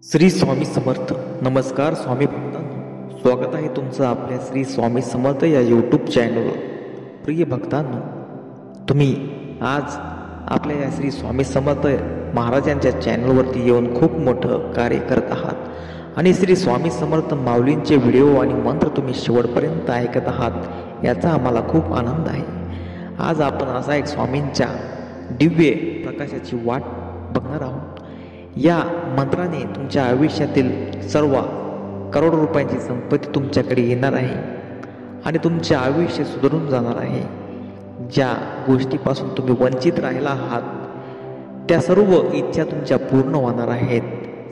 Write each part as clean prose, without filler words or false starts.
श्री स्वामी समर्थ. नमस्कार स्वामी भक्तांनो, स्वागत आहे तुमचं आपल्या श्री स्वामी समर्थ या यूट्यूब चॅनलवर. प्रिय भक्तांनो, तुम्ही आज आपल्या या श्री स्वामी समर्थ महाराजांच्या चॅनलवरती येऊन खूप मोठं कार्य करत आहात आणि श्री स्वामी समर्थ माऊलींचे व्हिडिओ आणि मंत्र तुम्ही शेवटपर्यंत ऐकत आहात, याचा आम्हाला खूप आनंद आहे. आज आपण असा एक स्वामींच्या दिव्य प्रकाशाची वाट बघणार आहोत. या मंत्राने तुमच्या आयुष्यातील सर्व करोड रुपयांची संपत्ती तुमच्याकडे येणार आहे आणि तुमचे आयुष्य सुधारून जाणार आहे. ज्या गोष्टीपासून तुम्ही वंचित राहिला आहात त्या सर्व इच्छा तुमच्या पूर्ण होणार आहेत.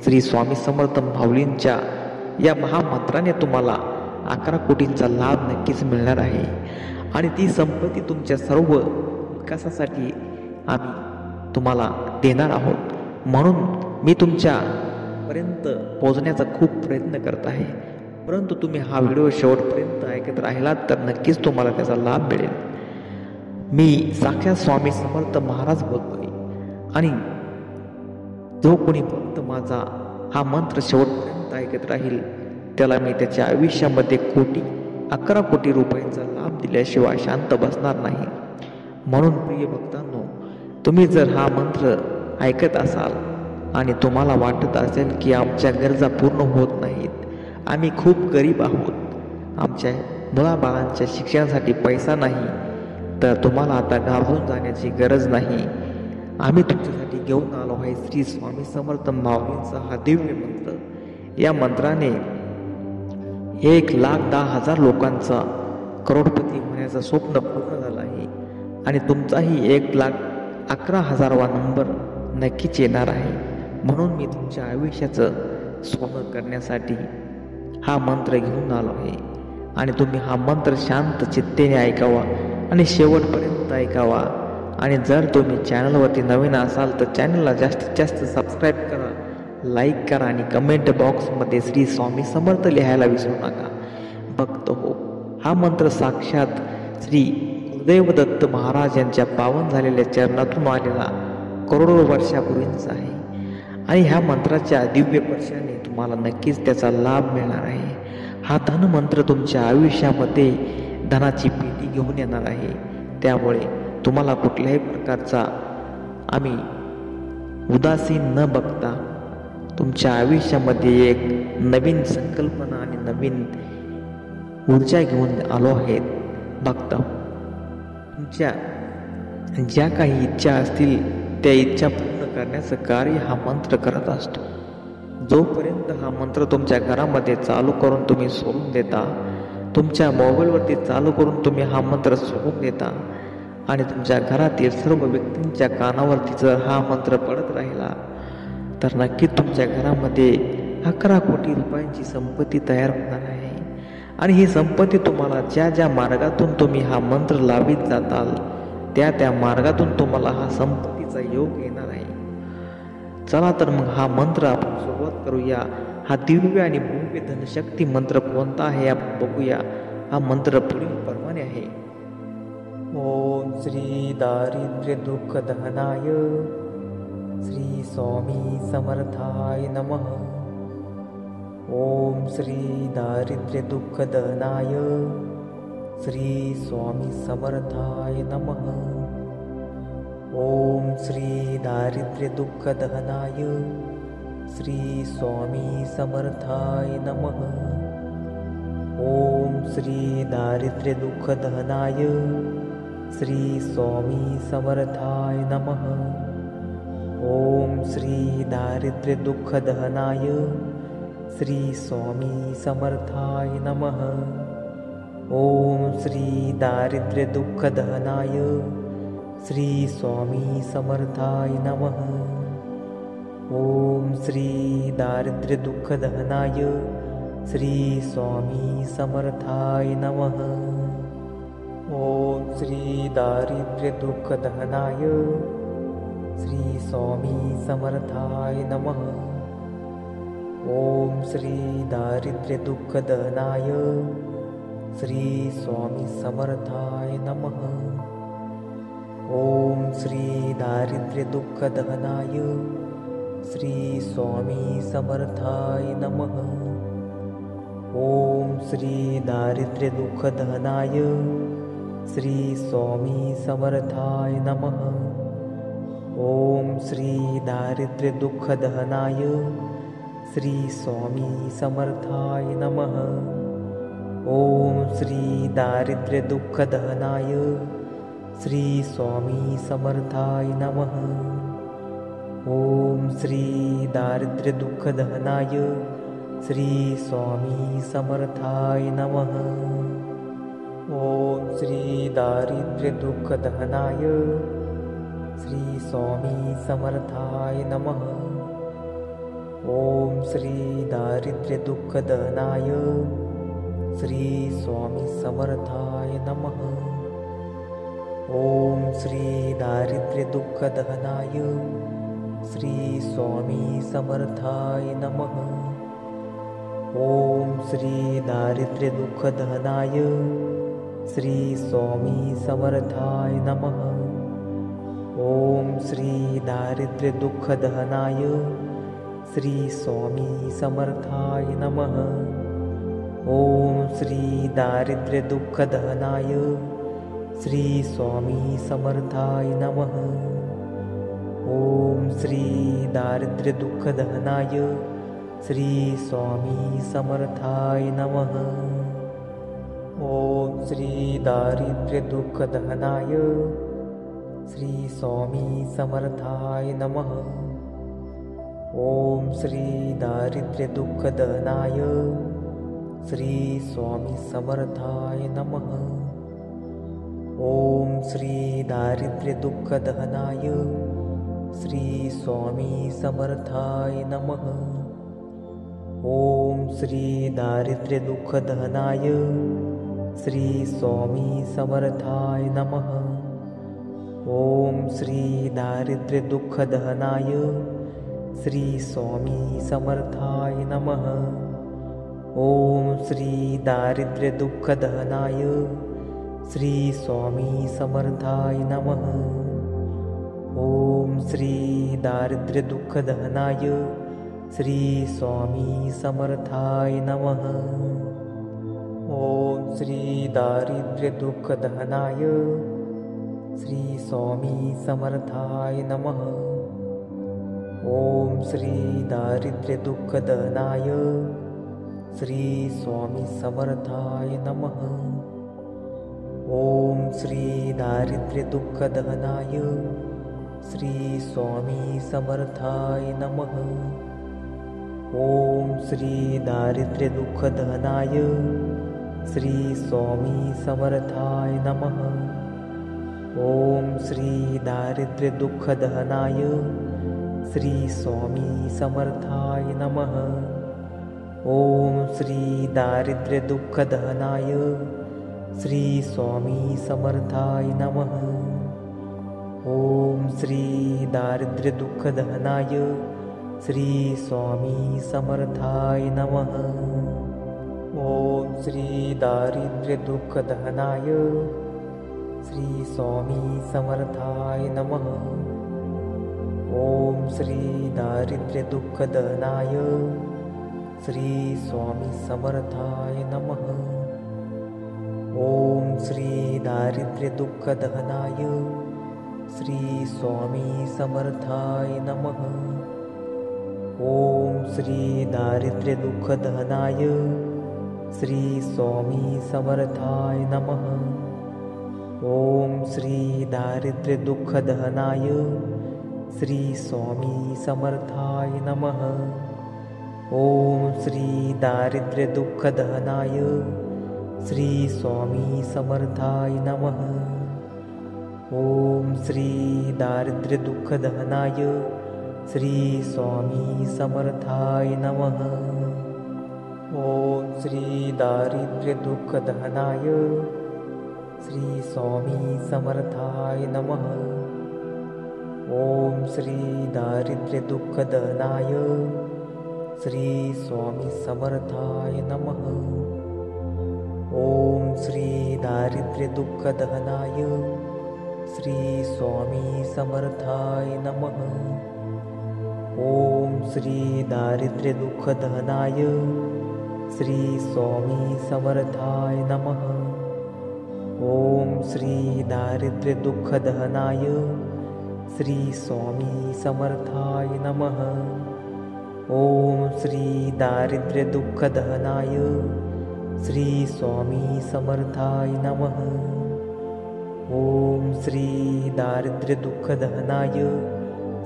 श्री स्वामी समर्थ माऊलींच्या या महामंत्राने तुम्हाला 11 कोटींचा लाभ नक्कीच मिळणार आहे आणि ती संपत्ती तुमच्या सर्व विकासासाठी आम्ही तुम्हाला देणार आहोत. म्हणून मी तुमच्यापर्यंत पोहोचण्याचा खूप प्रयत्न करत आहे, परंतु तुम्ही हा व्हिडिओ शेवटपर्यंत ऐकत राहिलात तर नक्कीच तुम्हाला त्याचा लाभ मिळेल. मी साक्षात स्वामी समर्थ महाराज बोलतोय आणि जो कोणी भक्त माझा हा मंत्र शेवटपर्यंत ऐकत राहील त्याला मी त्याच्या आयुष्यामध्ये 11 कोटी रुपयांचा लाभ दिल्याशिवाय शांत बसणार नाही. म्हणून प्रिय भक्तांनो, तुम्ही जर हा मंत्र ऐकत असाल आणि तुम्हाला वाटत असेल की आमच्या गरजा पूर्ण होत नाहीत, आम्ही खूप गरीब आहोत, आमच्या मुलाबाळांच्या शिक्षणासाठी पैसा नाही, तर तुम्हाला आता घाबरून जाण्याची गरज नाही. आम्ही तुमच्यासाठी घेऊन आलो आहे श्री स्वामी समर्थ माऊलींचा हा दिव्य मंत्र. या मंत्राने 1,10,000 लोकांचा करोडपती होण्याचं स्वप्न पूर्ण झालं आहे आणि तुमचाही 1,11,000वा नंबर नक्कीच येणार आहे. म्हणून मी तुमच्या आयुष्याचं सोनं करण्यासाठी हा मंत्र घेऊन आलो आहे आणि तुम्ही हा मंत्र शांत चित्तेने ऐकावा आणि शेवटपर्यंत ऐकावा. आणि जर तुम्ही चॅनलवरती नवीन असाल तर चॅनलला जास्तीत जास्त सबस्क्राईब करा, लाईक करा आणि कमेंट बॉक्समध्ये श्री स्वामी समर्थ लिहायला विसरू नका. भक्त हो, हा मंत्र साक्षात श्री गुरुदेव दत्त महाराज यांच्या पावन झालेल्या चरणातून आलेला करोडो वर्षापूर्वीचा आहे आणि ह्या मंत्राच्या दिव्य स्पर्शाने तुम्हाला नक्कीच त्याचा लाभ मिळणार आहे. हा धनमंत्र तुमच्या आयुष्यामध्ये धनाची पेटी घेऊन येणार आहे. त्यामुळे तुम्हाला कुठल्याही प्रकारचा आम्ही उदासीन न बघता तुमच्या आयुष्यामध्ये एक नवीन संकल्पना आणि नवीन ऊर्जा घेऊन आलो आहेत. भक्त, तुमच्या ज्या काही इच्छा असतील त्या इच्छा पूर्ण करण्याचं कार्य हा मंत्र करत असतो. जोपर्यंत हा मंत्र तुमच्या घरामध्ये चालू करून तुम्ही सोडून देता, तुमच्या मोबाईलवरती चालू करून तुम्ही हा मंत्र सोडून देता आणि तुमच्या घरातील सर्व व्यक्तींच्या कानावरती जर हा मंत्र पडत राहिला तर नक्कीच तुमच्या घरामध्ये 11 कोटी रुपयांची संपत्ती तयार होणार आहे. आणि ही संपत्ती तुम्हाला ज्या ज्या मार्गातून तुम्ही हा मंत्र लावित जाताल त्या मार्गातून तुम्हाला हा संपत्तीचा योग येणार आहे. चला तर मग हा मंत्र आपण सुरुवात करूया. हा दिव्य आणि भव्य धनशक्ती मंत्र कोणता आहे आपण बघूया. हा मंत्र पुढील प्रमाणे आहे. ओम श्री दारिद्र्य दुःख दहनाय श्री स्वामी समर्थाय नमः. ओम श्री दारिद्र्य दुःख दहनाय श्री स्वामी समर्थाय नमः. ओम श्री दारिद्र्य दुःख दहनाय श्री स्वामी समर्थाय नमः. ओम श्री दारिद्र्य दुःख दहनाय श्री स्वामी समर्थाय नमः. ओम श्री दारिद्र्य दुःख दहनाय श्री स्वामी समर्थाय नमः. ओम श्री दारिद्र्य दुःख दहनाय श्री स्वामी समर्थाय नमः. ओम श्री दारिद्र्य दुःख दहनाय श्री स्वामी समर्थाय नमः. ओम श्री दारिद्र्य दुःख दहनाय श्री स्वामी समर्थाय नमः. ओम श्री दारिद्र्य दुःख दहनाय श्री स्वामी समर्थाय नमः. ओम श्री दारिद्र्य दुःख दहनाय श्री स्वामी समर्थाय नमः. ओम श्री दारिद्र्य दुःख दहनाय श्री स्वामी समर्थाय नमः. ओम श्री दारिद्र्य दुःख दहनाय श्री स्वामी समर्थाय नमः. ओम श्री दारिद्र्य दुःख दहनाय श्री स्वामी समर्थाय नमः. ओम श्री दारिद्र्य दुःख दहनाय श्री स्वामी समर्थाय नमः. ओम श्री दारिद्र्य दुःख दहनाय श्री स्वामी समर्थाय नमः. ओम श्री दारिद्र्य दुःख दहनाय श्री स्वामी समर्थाय नमः. ओम श्री दारिद्र्य दुःख दहनाय श्री स्वामी समर्थाय नमः. ओम श्री दारिद्र्य दुःख दहनाय श्री स्वामी समर्थाय नमः. ओम श्री दारिद्र्य दुःख दहनाय श्री स्वामी समर्थाय नमः. ओम श्री दारिद्र्य दुःख दहनाय श्री स्वामी समर्थाय नमः. ओम श्री दारिद्र्य दुःख दहनाय श्री स्वामी समर्थाय नमः. ओम श्री दारिद्र्य दुःख दहनाय श्री स्वामी समर्थाय नमः. ओम श्री दारिद्र्य दुःख दहनाय श्री स्वामी समर्थाय नमः. ओम श्री दारिद्र्य दुःख दहनाय श्री स्वामी समर्थाय नमः. ओम श्री दारिद्र्य दुःख दहनाय श्री स्वामी समर्थाय नमः. ओम श्री दारिद्र्य दुःख दहनाय श्री स्वामी समर्थाय नमः. ओम श्री दारिद्र्य दुःख दहनाय श्री स्वामी समर्थाय नमः. ओम श्री दारिद्र्य दुःख दहनाय श्री स्वामी समर्थाय नमः. ओम श्री दारिद्र्य दुःख दहनाय श्री स्वामी समर्थाय नमः. ओम श्री दारिद्र्य दुःख दहनाय श्री स्वामी समर्थाय नमः. ओम श्री दारिद्र्य दुःख दहनाय श्री स्वामी समर्थाय नमः. ओम श्री दारिद्र्य दुःख दहनाय श्री स्वामी समर्थाय नमः. ओम श्री दारिद्र्य दुःख दहनाय श्री स्वामी समर्थाय नमः. ओम श्री दारिद्र्य दुःख दहनाय श्री स्वामी समर्थाय नमः. ओम श्री दारिद्र्य दुःख दहनाय श्री स्वामी समर्थाय नमः. ओम श्री दारिद्र्य दुःख दहनाय श्री स्वामी समर्थाय नमः. ओम श्री दारिद्र्य दुःख दहनाय श्री स्वामी समर्थाय नमः. ओम श्री दारिद्र्य दुःख दहनाय श्री स्वामी समर्थाय नमः. ओम श्री दारिद्र्य दुःख दहनाय श्री स्वामी समर्थाय नमः. ओम श्री दारिद्र्य दुःख दहनाय श्री स्वामी समर्थाय नमः. ओम श्री दारिद्र्य दुःख दहनाय श्री स्वामी समर्थाय नमः. ओम श्री दारिद्र्य दुःख दहनाय श्री स्वामी समर्थाय नमः. ओम श्री दारिद्र्य दुःख दहनाय श्री स्वामी समर्थाय नमः. ओम श्री दारिद्र्य दुःख दहनाय श्री स्वामी समर्थाय नमः. ओम श्री दारिद्र्य दुःख दहनाय श्री स्वामी समर्थाय नमः. ओम श्री दारिद्र्य दुःख दहनाय श्री स्वामी समर्थाय नमः। ओम श्री दारिद्र्य दुःख दहनाय श्री स्वामी समर्थाय नमः। ओम श्री दारिद्र्य दुःख दहनाय श्री स्वामी समर्थाय नमः। ओम श्री दारिद्र्य दुःख दहनाय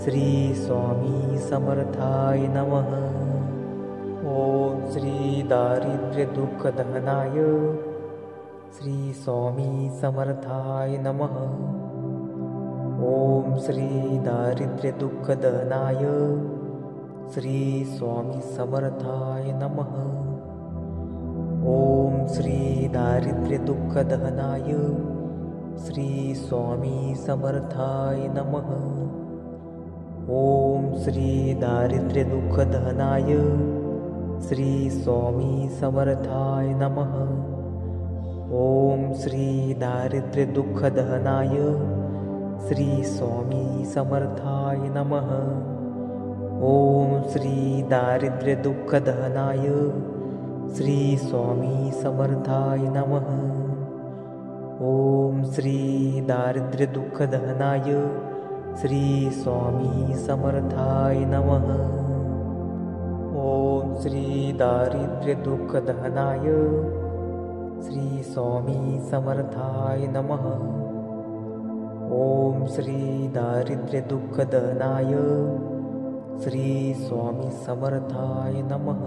श्री स्वामी समर्थाय नमः। ओम श्री दारिद्र्य दुःख दहनाय श्री स्वामी समर्थाय नमः। ओम श्री दारिद्र्य दुःख दहनाय श्री स्वामी समर्थाय नमः। ओम श्री दारिद्र्य दुःख दहनाय श्री स्वामी समर्थाय नमः। ओम श्री दारिद्र्य दुःख दहनाय श्री स्वामी समर्थाय नमः। ओम श्री दारिद्र्य दुःख दहनाय श्री स्वामी समर्थाय नमः। ओम श्री दारिद्र्य दुःख दहनाय श्री स्वामी समर्थाय नमः। ओम श्री दारिद्र्य दुःख दहनाय श्री स्वामी समर्थाय नमः। ओम श्री दारिद्र्य दुःख दहनाय श्री स्वामी समर्थाय नमः। ओम श्री दारिद्र्य दुःख दहनाय श्री स्वामी समर्थाय नमः।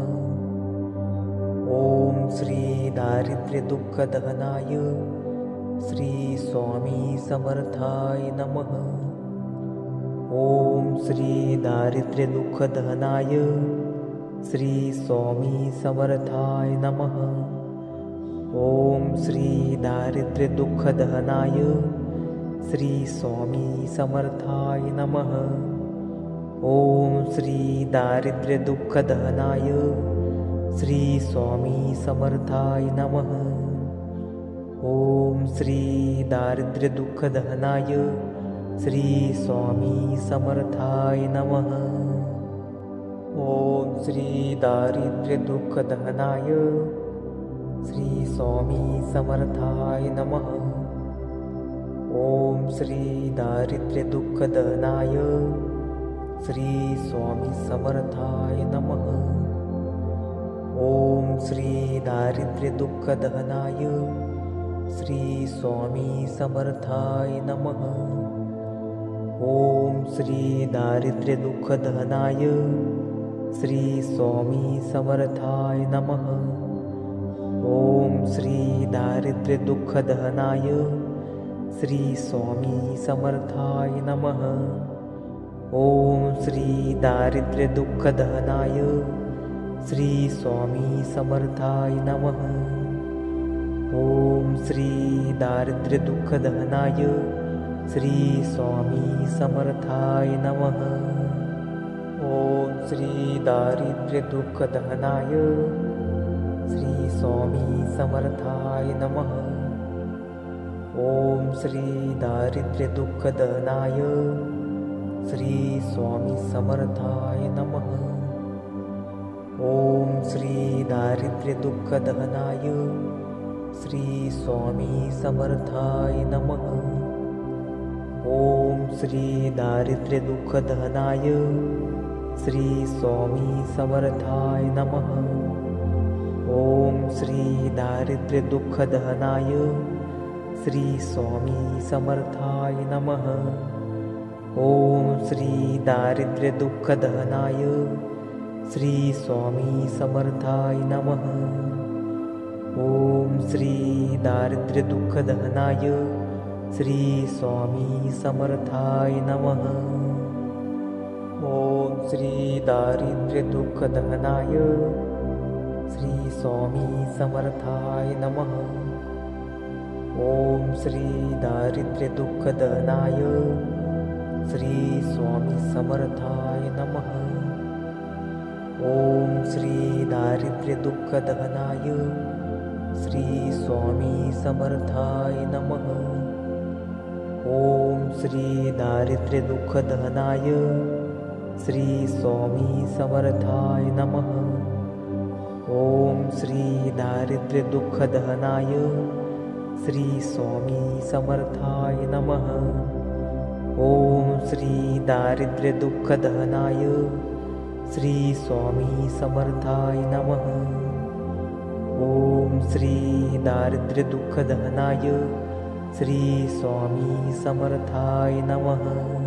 ओम श्री दारिद्र्य दुःख दहनाय श्री स्वामी समर्थाय नमः। ओम श्री दारिद्र्य दुःख दहनाय श्री स्वामी समर्थाय नमः। ओम श्री दारिद्र्य दुःख दहनाय श्री स्वामी समर्थाय नमः। ओम श्री दारिद्र्य दुःख दहनाय श्री स्वामी समर्थाय नमः। ओम श्री दारिद्र्य दुःख दहनाय श्री स्वामी समर्थाय नमः। ओम श्री दारिद्र्य दुःख दहनाय श्री स्वामी समर्थाय नमः। ओम श्री दारिद्र्य दुःख दहनाय श्री स्वामी समर्थाय नमः। ओम श्री दारिद्र्य दुःख दहनाय श्री स्वामी समर्थाय नमः। ओम श्री दारिद्र्य दुःख दहनाय श्री स्वामी समर्थाय नमः। ओम श्री दारिद्र्य दुःख दहनाय श्री स्वामी समर्थाय नमः। ओम श्री दारिद्र्य दुःख दहनाय श्री स्वामी समर्थाय नमः। ओम श्री दारिद्र्य दुःख दहनाय श्री स्वामी समर्थाय नमः। ओम श्री दारिद्र्य दुःख दहनाय श्री स्वामी समर्थाय नमः। ओम श्री दारिद्र्य दुःख दहनाय श्री स्वामी समर्थाय नमः। ओम श्री दारिद्र्य दुःख दहनाय श्री स्वामी समर्थाय नमः। ओम श्री दारिद्र्य दुःख दहनाय श्री स्वामी समर्थाय नमः। ओम श्री दारिद्र्य दुःख दहनाय श्री स्वामी समर्थाय नमः। ओम श्री दारिद्र्य दुःख दहनाय श्री स्वामी समर्थाय नमः। ओम श्री दारिद्र्य दुःख दहनाय श्री स्वामी समर्थाय नमः। ओम श्री दारिद्र्य दुःख दहनाय श्री स्वामी समर्थाय नमः। ओम श्री दारिद्र्य दुःख दहनाय श्री स्वामी समर्थाय नमः। ओम श्री दारिद्र्य दुःख दहनाय श्री स्वामी समर्थाय नमः। ओम श्री दारिद्र्य दुःख दहनाय श्री स्वामी समर्थाय नमः. ओम श्री दारिद्र्य दुःख दहनाय श्री स्वामी समर्थाय नमः. ओम श्री दारिद्र्य दुःख दहनाय श्री स्वामी समर्थाय नमः. ओम श्री दारिद्र्य दुःख दहनाय श्री स्वामी समर्थाय नमः.